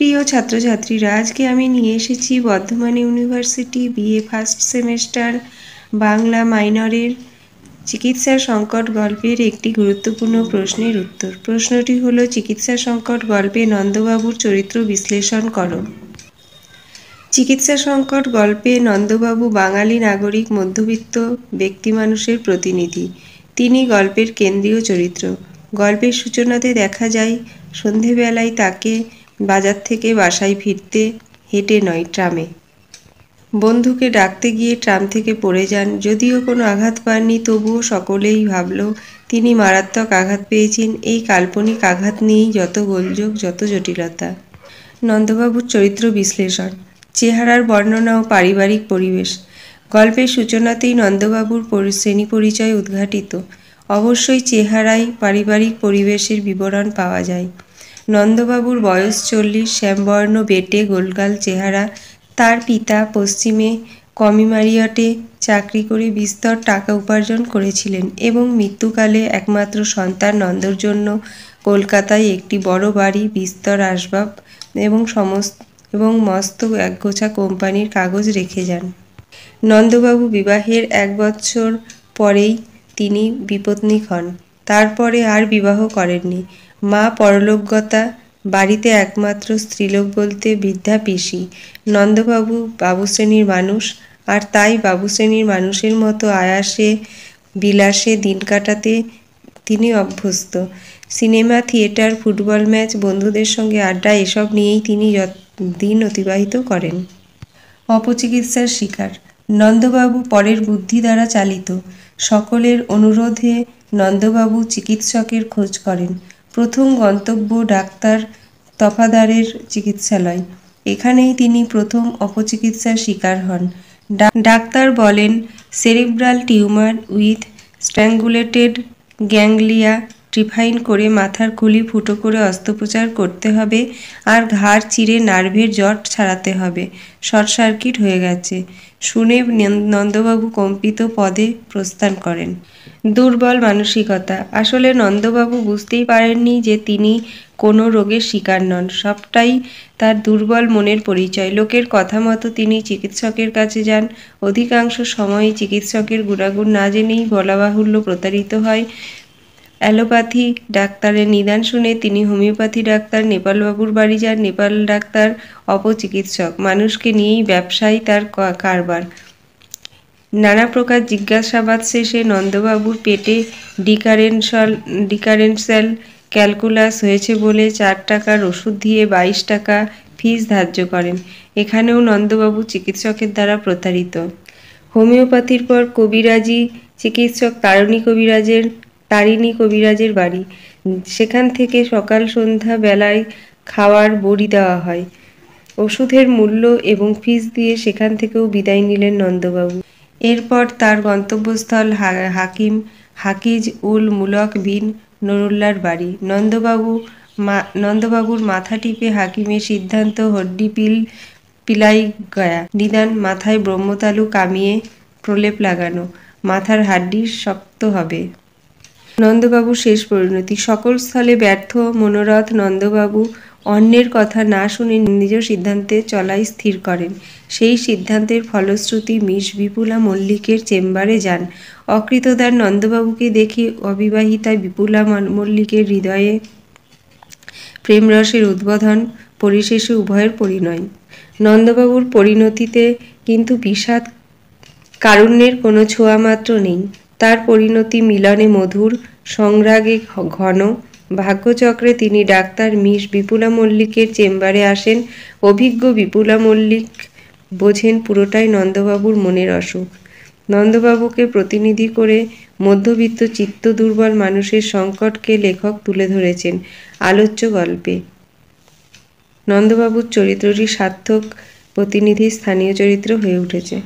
প্রিয় ছাত্রছাত্রীরা, আজকে আমি নিয়ে এসেছি Bardhaman university BA first semester Bangla মাইনরের চিকিৎসা সংকট গল্পের একটি গুরুত্বপূর্ণ প্রশ্নের উত্তর। প্রশ্নটি হলো, চিকিৎসা সংকট গল্পে নন্দবাবুর চরিত্র বিশ্লেষণ করো। চিকিৎসা সংকট গল্পে নন্দবাবু বাঙালি নাগরিক মধ্যবিত্ত ব্যক্তি মানুষের প্রতিনিধি। তিনি গল্পের কেন্দ্রীয় চরিত্র। গল্পের সূচনাতে দেখা যায় সন্ধেবেলায় তাকে বাজার থেকে বাসায় ফিরতে হেঁটে নয়, ট্রামে। বন্ধুকে ডাকতে গিয়ে ট্রাম থেকে পড়ে যান। যদিও কোনো আঘাত পাননি, তবুও সকলেই ভাবল তিনি মারাত্মক আঘাত পেয়েছেন। এই কাল্পনিক আঘাত নিয়েই যত গোলযোগ, যত জটিলতা। নন্দবাবুর চরিত্র বিশ্লেষণ, চেহারার বর্ণনা ও পারিবারিক পরিবেশ। গল্পের সূচনাতেই নন্দবাবুর শ্রেণী পরিচয় উদ্ঘাটিত। অবশ্যই চেহারায় পারিবারিক পরিবেশের বিবরণ পাওয়া যায়। নন্দবাবুর বয়স 40, শ্যামবর্ণ, বেঁটে গোলগাল চেহারা। তার পিতা পশ্চিমে কমিমারিয়টে চাকরি করে বিস্তর টাকা উপার্জন করেছিলেন এবং মৃত্যুকালে একমাত্র সন্তান নন্দর জন্য কলকাতায় একটি বড় বাড়ি, বিস্তর আসবাব এবং মস্ত একগোছা কোম্পানির কাগজ রেখে যান। নন্দবাবু বিবাহের 1 বছর পরেই তিনি বিপত্নিক হন। তারপরে আর বিবাহ করেননি। মা পরলোকগতা। বাড়িতে একমাত্র স্ত্রীলোক বলতে বৃদ্ধা পিসি। নন্দবাবু বাবুশ্রেণীর মানুষ, আর তাই বাবুশ্রেণীর মানুষের মতো আয়াসে বিলাসে দিন কাটাতে তিনি অভ্যস্ত। সিনেমা, থিয়েটার, ফুটবল ম্যাচ, বন্ধুদের সঙ্গে আড্ডা, এসব নিয়েই তিনি দিন অতিবাহিত করেন। অপচিকিৎসার শিকার নন্দবাবু পরের বুদ্ধি দ্বারা চালিত। সকলের অনুরোধে নন্দবাবু চিকিৎসকের খোঁজ করেন। প্রথম গন্তব্য ডাক্তার তফাদারের চিকিৎসালয়। এখানেই তিনি প্রথম অপচিকিৎসার শিকার হন। ডাক্তার বলেন, সেরিব্রাল টিউমার উইথ স্ট্র্যাঙ্গুলেটেড গ্যাংলিয়া ট্রিফাইন করে মাথার খুলি ফুটো করে অস্ত্রোপচার করতে হবে, আর ঘাড় চিরে নার্ভের জট ছাড়াতে হবে। শর্ট সার্কিট হয়ে গেছে। শুনে নন্দবাবু কম্পিত পদে প্রস্থান করেন। দুর্বল মানসিকতা। আসলে নন্দবাবু বুঝতেই পারেননি যে তিনি কোনো রোগের শিকার নন। সবটাই তার দুর্বল মনের পরিচয়। লোকের কথা মতো তিনি চিকিৎসকের কাছে যান। অধিকাংশ সময়ই চিকিৎসকের গুণাগুণ না জেনেই বলাবাহুল্য প্রতারিত হয়। অ্যালোপ্যাথি ডাক্তারের নিদান শুনে তিনি হোমিওপ্যাথি ডাক্তার নেপালবাবুর বাড়ি যান। নেপাল ডাক্তার অপচিকিৎসক। মানুষকে নিয়েই ব্যবসায় তার কারবার। নানা প্রকার জিজ্ঞাসাবাদ শেষে নন্দবাবুর পেটে ডিকারেন্সিয়াল ক্যালকুলাস হয়েছে বলে 4 টাকার ওষুধ দিয়ে 22 টাকা ফিস ধার্য করেন। এখানেও নন্দবাবু চিকিৎসকের দ্বারা প্রতারিত। হোমিওপ্যাথির পর কবিরাজি চিকিৎসক তারিণী কবিরাজের বাড়ি। সেখান থেকে সকাল সন্ধ্যা বেলায় খাওয়ার বড়ি দেওয়া হয়। ওষুধের মূল্য এবং ফিস দিয়ে সেখান থেকেও বিদায় নিলেন নন্দবাবু। এরপর তার গন্তব্যস্থল হাকিজ উল মুলক বিন নুরুল্লাহর বাড়ি। নন্দবাবুর মাথা টিপে হাকিমের সিদ্ধান্ত, হড্ডি পিলাই গয়া। নিদান, মাথায় ব্রহ্মতালু কামিয়ে প্রলেপ লাগানো। মাথার হাড্ডি শক্ত হবে। নন্দবাবুর শেষ পরিণতি। সকল স্থলে ব্যর্থ মনোরথ নন্দবাবু অন্যের কথা না শুনে নিজ সিদ্ধান্তে চলাই স্থির করেন। সেই সিদ্ধান্তের ফলশ্রুতি মিস বিপুলা মল্লিকের চেম্বারে যান। অকৃতদার নন্দবাবুকে দেখে অবিবাহিতা বিপুলা মল্লিকের হৃদয়ে প্রেমরসের উদ্বোধন, পরিশেষে উভয়ের পরিণয়। নন্দবাবুর পরিণতিতে কিন্তু বিষাদ কারুণ্যের কোনো ছোঁয়ামাত্র নেই। তার পরিণতি মিলনে মধুর, সংরাগে ঘন। ভাগ্যচক্রে তিনি ডাক্তার মিস বিপুলা মল্লিকের চেম্বারে আসেন। অভিজ্ঞ বিপুলা মল্লিক বোঝেন পুরোটাই নন্দবাবুর মনের অসুখ। নন্দবাবুকে প্রতিনিধি করে মধ্যবিত্ত চিত্ত দুর্বল মানুষের সংকটকে লেখক তুলে ধরেছেন আলোচ্য গল্পে। নন্দবাবুর চরিত্রটি সার্থক প্রতিনিধির স্থানীয় চরিত্র হয়ে উঠেছে।